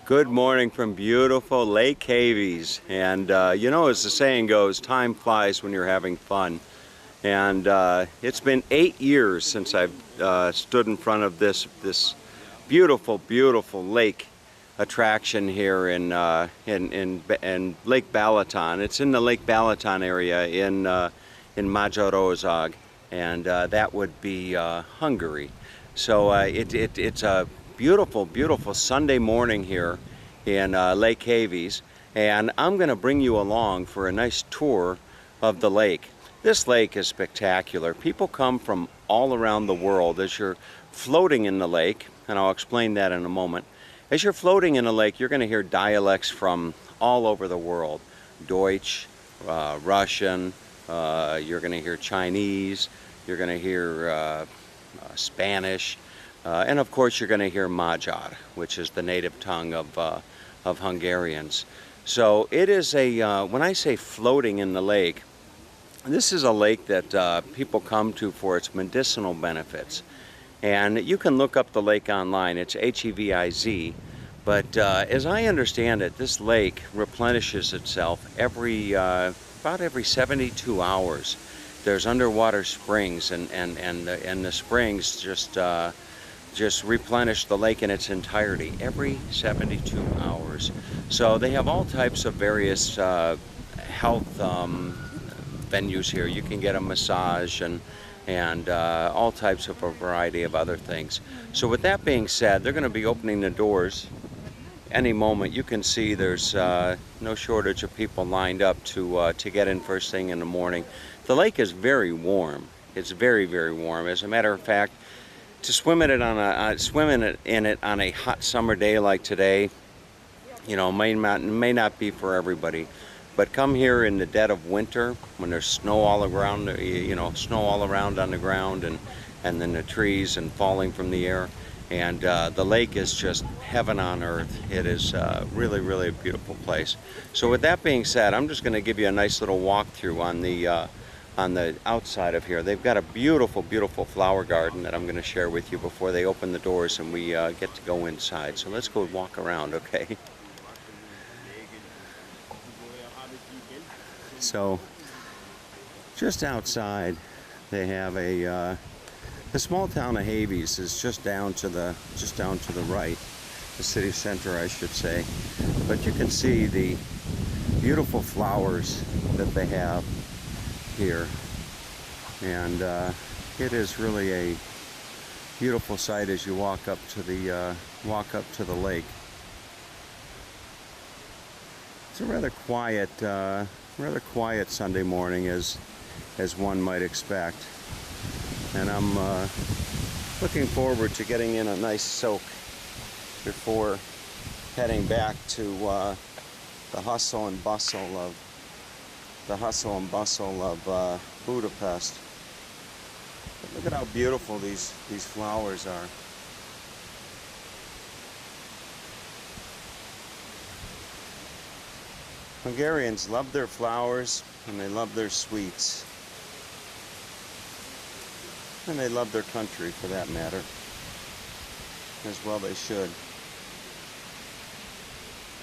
Good morning from beautiful Lake Hévíz. And you know, as the saying goes, time flies when you're having fun. And it's been 8 years since I've stood in front of this beautiful, beautiful lake attraction here in Lake Balaton. It's in the Lake Balaton area in Magyarország, and that would be Hungary. So it's a beautiful, beautiful Sunday morning here in Lake Hévíz, and I'm going to bring you along for a nice tour of the lake. This lake is spectacular. People come from all around the world as you're floating in the lake, and I'll explain that in a moment. As you're floating in the lake, you're going to hear dialects from all over the world. Deutsch, Russian, you're going to hear Chinese, you're going to hear Spanish, and of course you're going to hear Magyar, which is the native tongue of Hungarians. So it is a, when I say floating in the lake, this is a lake that people come to for its medicinal benefits. And you can look up the lake online. It's Heviz. But as I understand it, this lake replenishes itself about every 72 hours. There's underwater springs, and the springs just replenish the lake in its entirety every 72 hours. So they have all types of various health venues here. You can get a massage and all types of a variety of other things. So with that being said, they're going to be opening the doors any moment. You can see there's no shortage of people lined up to get in first thing in the morning. The lake is very warm. It's very, very warm. As a matter of fact, to swim in it on a hot summer day like today, you know, may not be for everybody. But come here in the dead of winter when there's snow all around, you know, snow all around on the ground, and then the trees and falling from the air, and the lake is just heaven on earth. It is really, really a beautiful place. So with that being said, I'm just going to give you a nice little walkthrough on the outside of here. They've got a beautiful, beautiful flower garden that I'm going to share with you before they open the doors and we get to go inside. So let's go walk around, okay? So just outside they have the small town of Hévíz is just down to the right, the city center I should say. But you can see the beautiful flowers that they have here, and it is really a beautiful sight as you walk up to the lake. It's a rather quiet Sunday morning, as one might expect, and I'm looking forward to getting in a nice soak before heading back to the hustle and bustle of Budapest. But look at how beautiful these flowers are. Hungarians love their flowers, and they love their sweets, and they love their country for that matter, as well they should.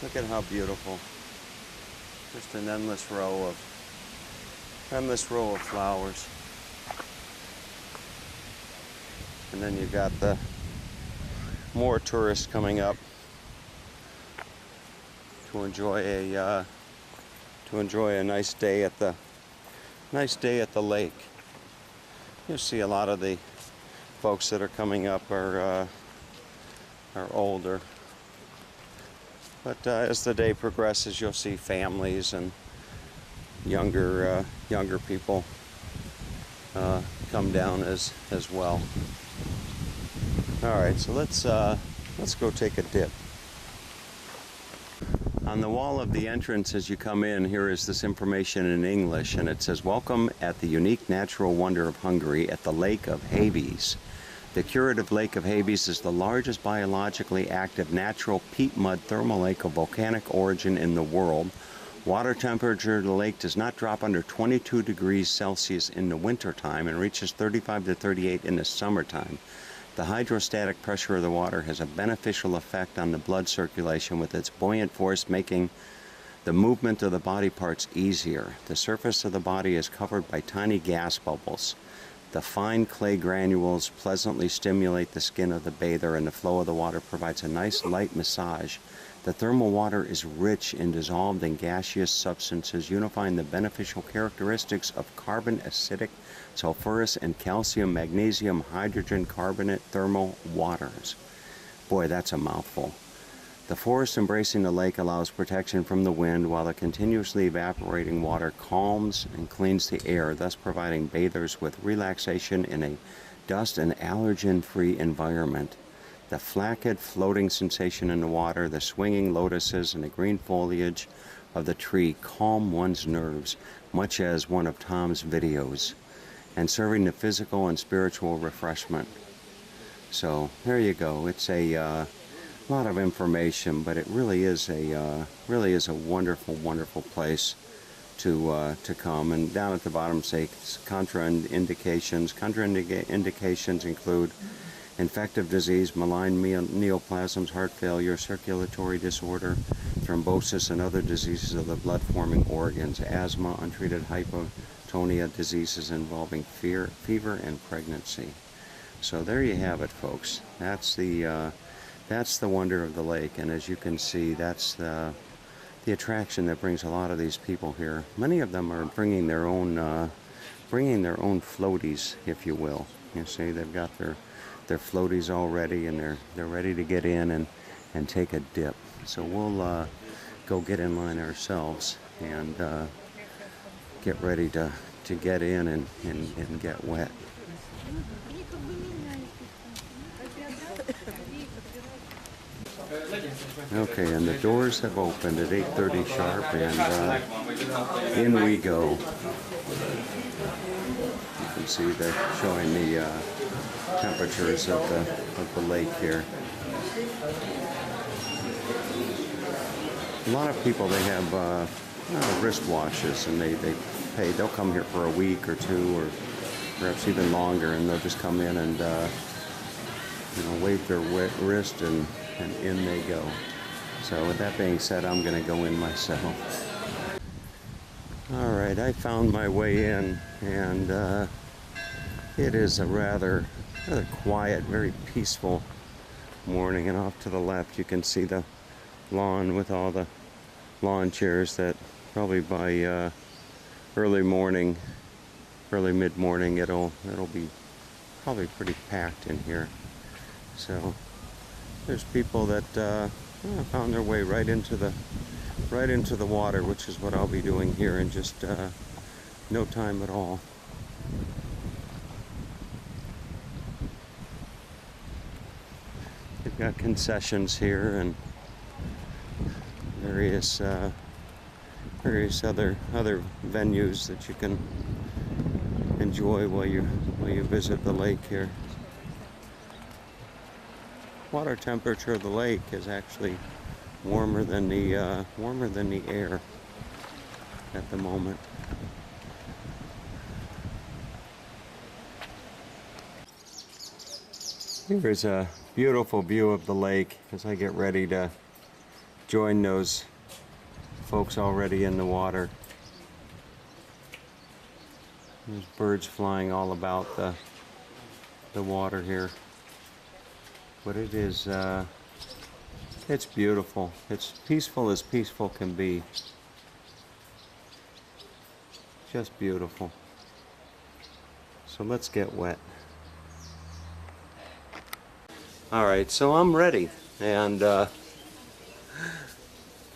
Look at how beautiful. Just an endless row of flowers. And then you've got the more tourists coming up to enjoy a nice day at the lake. You'll see a lot of the folks that are coming up are older. But as the day progresses, you'll see families and younger people come down as well. All right, so let's go take a dip. On the wall of the entrance as you come in, here is this information in English, and it says, "Welcome at the unique natural wonder of Hungary at the Lake of Hévíz. The curative Lake of Hévíz is the largest biologically active natural peat mud thermal lake of volcanic origin in the world. Water temperature of the lake does not drop under 22 degrees Celsius in the wintertime and reaches 35 to 38 in the summertime. The hydrostatic pressure of the water has a beneficial effect on the blood circulation, with its buoyant force making the movement of the body parts easier. The surface of the body is covered by tiny gas bubbles. The fine clay granules pleasantly stimulate the skin of the bather, and the flow of the water provides a nice light massage. The thermal water is rich in dissolved and gaseous substances, unifying the beneficial characteristics of carbon, acidic, sulfurous, and calcium, magnesium, hydrogen, carbonate thermal waters. Boy, that's a mouthful. The forest embracing the lake allows protection from the wind, while the continuously evaporating water calms and cleans the air, thus providing bathers with relaxation in a dust and allergen-free environment. The flaccid floating sensation in the water, the swinging lotuses, and the green foliage of the tree calm one's nerves, much as one of Tom's videos, and serving the physical and spiritual refreshment. So there you go. It's a lot of information, but it really is a wonderful, wonderful place to come. And down at the bottom say contraindications. Contraindications include infective disease, malign neoplasms, heart failure, circulatory disorder, thrombosis, and other diseases of the blood-forming organs, asthma, untreated hypotonia, diseases involving fever, and pregnancy. So there you have it, folks. That's the wonder of the lake, and as you can see, that's the attraction that brings a lot of these people here. Many of them are bringing their own floaties, if you will. You see, they've got their floaties all ready, and they're ready to get in and take a dip. So we'll go get in line ourselves and get ready to get in and get wet. Okay, and the doors have opened at 8:30 sharp, and in we go. You can see they're showing the temperatures of the lake here. A lot of people, they have wristwatches, and they'll come here for a week or two, or perhaps even longer, and they'll just come in and wave their wrist, and in they go. So with that being said, I'm going to go in myself. All right, I found my way in, and it is a rather quiet, very peaceful morning. And off to the left, you can see the lawn with all the lawn chairs that probably by early mid-morning, it'll be probably pretty packed in here. So there's people that found their way right into the water, which is what I'll be doing here in just no time at all. They've got concessions here and various other venues that you can enjoy while you visit the lake here. Water temperature of the lake is actually warmer than the air at the moment. Here's a beautiful view of the lake as I get ready to join those folks already in the water. There's birds flying all about the water here. But it is, it's beautiful. It's peaceful as peaceful can be. Just beautiful. So let's get wet. All right, so I'm ready, and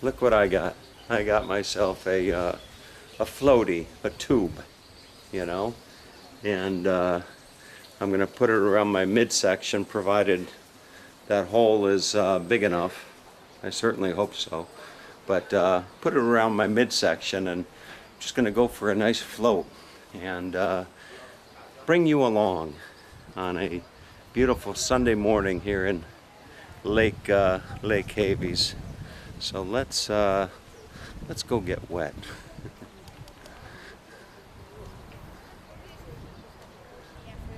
look what I got. I got myself a floaty, a tube, and I'm gonna put it around my midsection, provided that hole is big enough. I certainly hope so. But put it around my midsection, and I'm just going to go for a nice float and bring you along on a beautiful Sunday morning here in Lake Hévíz. So let's go get wet.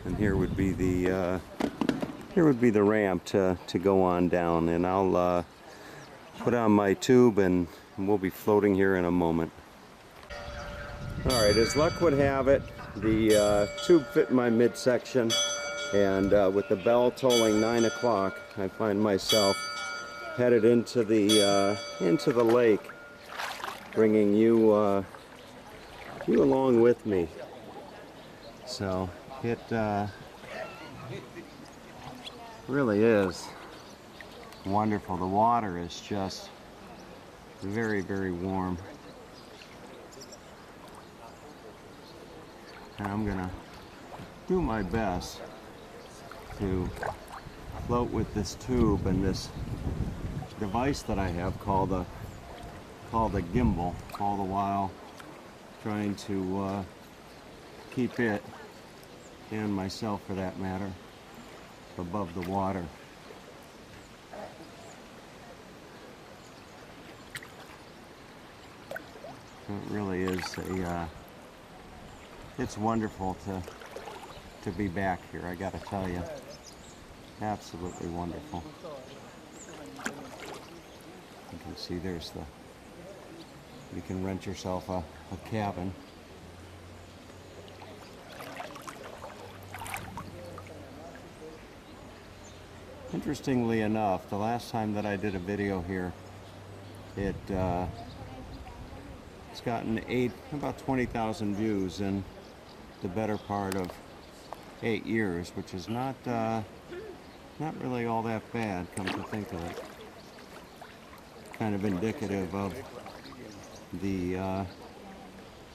And here would be the here would be the ramp to go on down, and I'll put on my tube and we'll be floating here in a moment. Alright, as luck would have it, the tube fit in my midsection, and with the bell tolling 9 o'clock, I find myself headed into the lake, bringing you along with me. So it really is wonderful. The water is just very, very warm. And I'm gonna do my best to float with this tube and this device that I have called a gimbal, all the while trying to keep it, and myself for that matter, above the water. It really is it's wonderful to be back here, I gotta tell you. Absolutely wonderful. You can see you can rent yourself a cabin. Interestingly enough, the last time that I did a video here, it's gotten about 20,000 views in the better part of 8 years, which is not really all that bad, come to think of it. Kind of indicative of the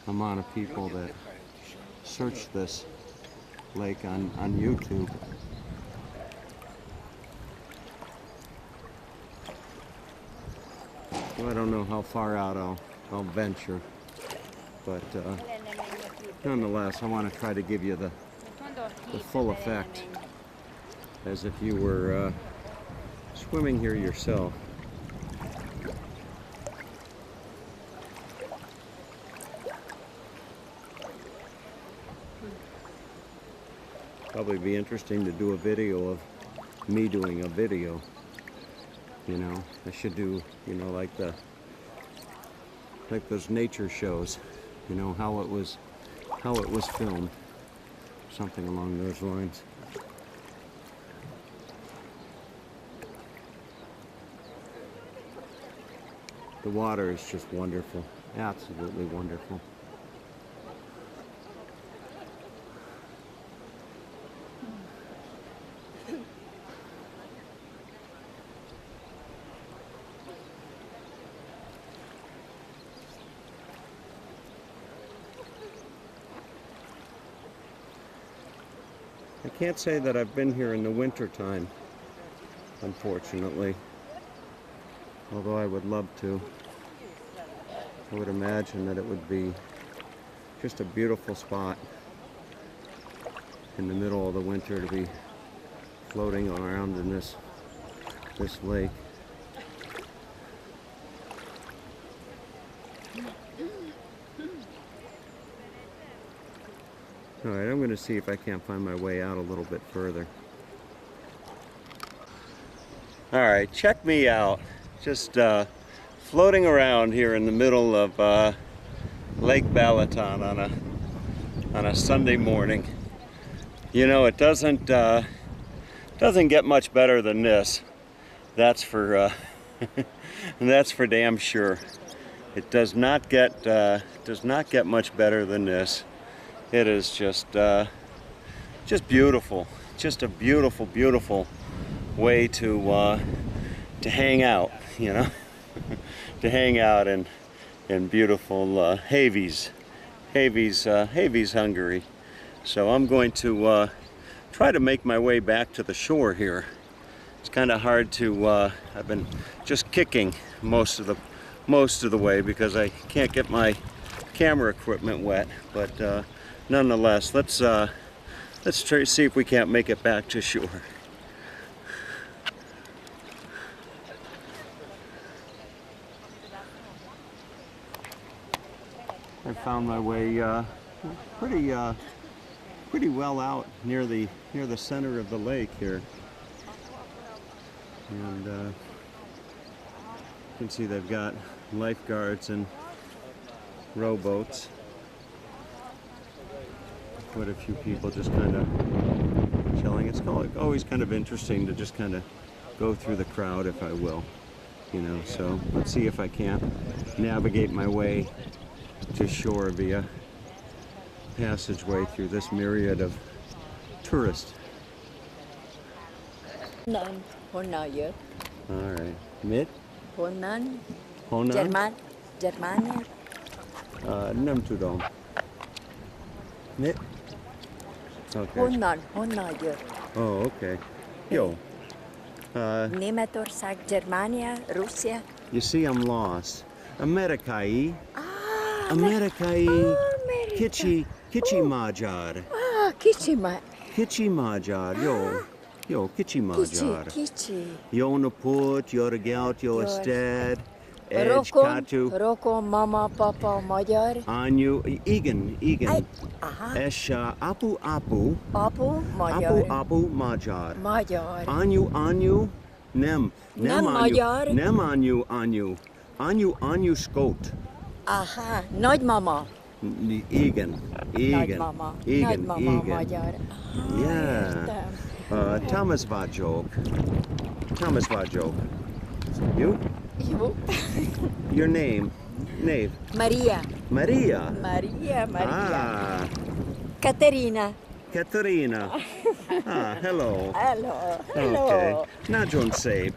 amount of people that search this lake on YouTube. So I don't know how far out I'll venture, but nonetheless, I want to try to give you the full effect, as if you were swimming here yourself. Probably be interesting to do a video of me doing a video. You know, I should do, you know, like those nature shows, you know, how it was filmed, something along those lines. The water is just wonderful, absolutely wonderful. I can't say that I've been here in the winter time, unfortunately, although I would love to. I would imagine that it would be just a beautiful spot in the middle of the winter to be floating around in this lake. Alright, I'm going to see if I can't find my way out a little bit further. Alright, check me out. Just floating around here in the middle of Lake Balaton on a Sunday morning. You know, it doesn't get much better than this. That's for that's for damn sure. It does not get much better than this. It is just beautiful. Just a beautiful, beautiful way to hang out, you know, to hang out in beautiful Hévíz, Hungary. So I'm going to try to make my way back to the shore here. It's kind of hard to. I've been just kicking most of the way because I can't get my camera equipment wet, but. Nonetheless, let's try to see if we can't make it back to shore. I found my way pretty well out near the center of the lake here. And you can see they've got lifeguards and rowboats. Quite a few people just kind of chilling. It's always kind of interesting to just kind of go through the crowd, if I will, you know. So let's see if I can't navigate my way to shore via passageway through this myriad of tourists. Honnan jött? All right. Mit? Honnan? Honnan? Germánia? Nem tudom. Mit? Okay. Honnan jött? Oh, okay. Jó. Németország, Germánia, Russzia? You see, I'm lost. Amerikai. Amerikai. Kicsi magyar. Kicsi magyar. Jó, kicsi magyar. Kicsi. Jó napot, jó reggelt, jó estét. Rokon, mama, papa, magyar. Anyu, igen. Aha. És apu, Apu, magyar. apu, magyar. Magyar. Anyu, nem anyu, magyar. Nem anyu, skót. Aha, nagymama. Igen. Nagymama magyar. Yeah. Értem. Thomas vagyok. You? Jó. Your name? Maria. Maria. Maria. Ah, Katerina. Hello. Hello. Okay. Nagyon szép.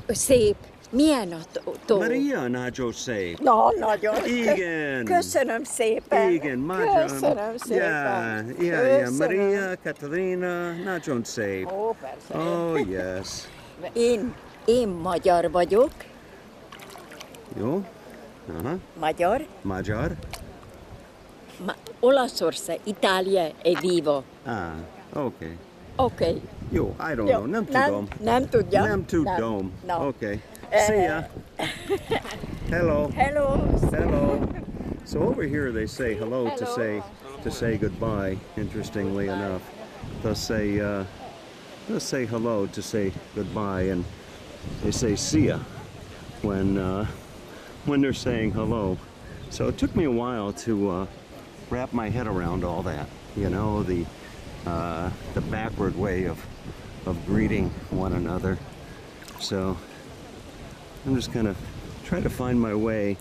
Szép. Milyen a tó? Maria nagyon szép. Nagyon. Igen. Köszönöm szépen. Igen, magyar. Köszönöm szépen. Yeah. Maria, Katerina, nagyon szép. Ó, persze. Oh, yes. Én magyar vagyok. Jó. Aha. Magyar. Olaszország, Itália e vivo. Okay. Okay. Jó, I don't know. Nem tudom. Nem tudja. Nem tudom. No. Okay. See ya. Hello. So over here they say hello. to say goodbye. Interestingly enough, they'll say hello to say goodbye, and they say see ya when they're saying hello. So it took me a while to wrap my head around all that. You know, the backward way of greeting one another. So I'm just gonna try to find my way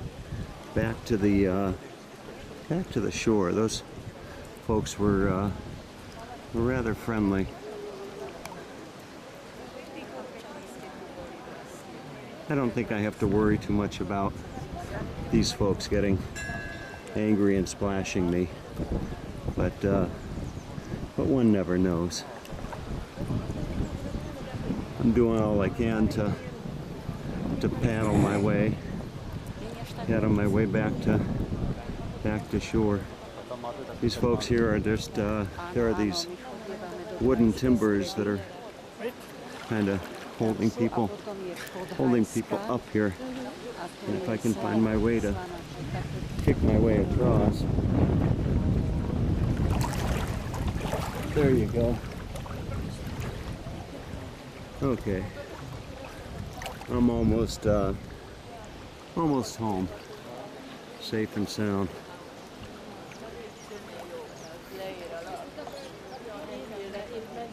back to the shore. Those folks were rather friendly. I don't think I have to worry too much about these folks getting angry and splashing me, but one never knows. I'm doing all I can to paddle my way back to shore. These folks here are just there are these wooden timbers that are kind of holding people up here. And if I can find my way to kick my way across. There you go. Okay. I'm almost home. Safe and sound.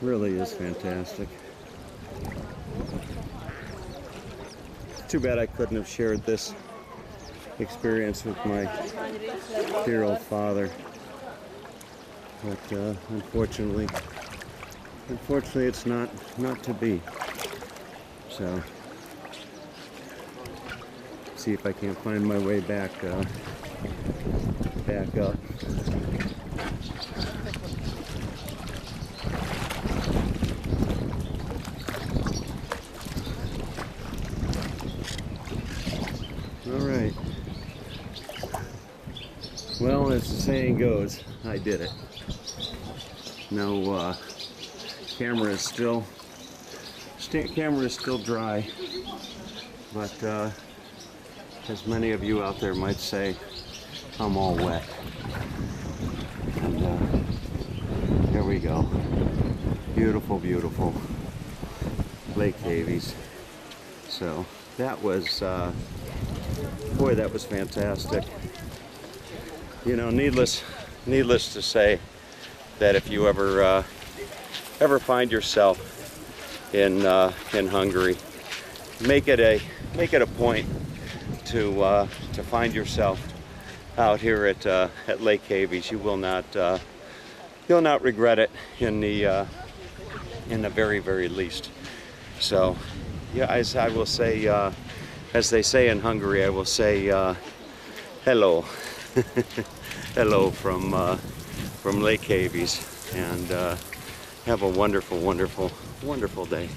Really is fantastic. Too bad I couldn't have shared this experience with my dear old father. But unfortunately it's not to be. So see if I can't find my way back up. All right. Well, as the saying goes, I did it. No, camera is still dry, but as many of you out there might say, I'm all wet. And there we go. Beautiful, beautiful Lake Hévíz. So that was, boy, that was fantastic. You know, needless to say that if you ever find yourself in Hungary, make it a point to find yourself out here at Lake Hévíz. You'll not regret it in the very, very least. So, yeah, as I will say, as they say in Hungary, I will say hello, hello from Lake Hévíz, and have a wonderful, wonderful, wonderful day.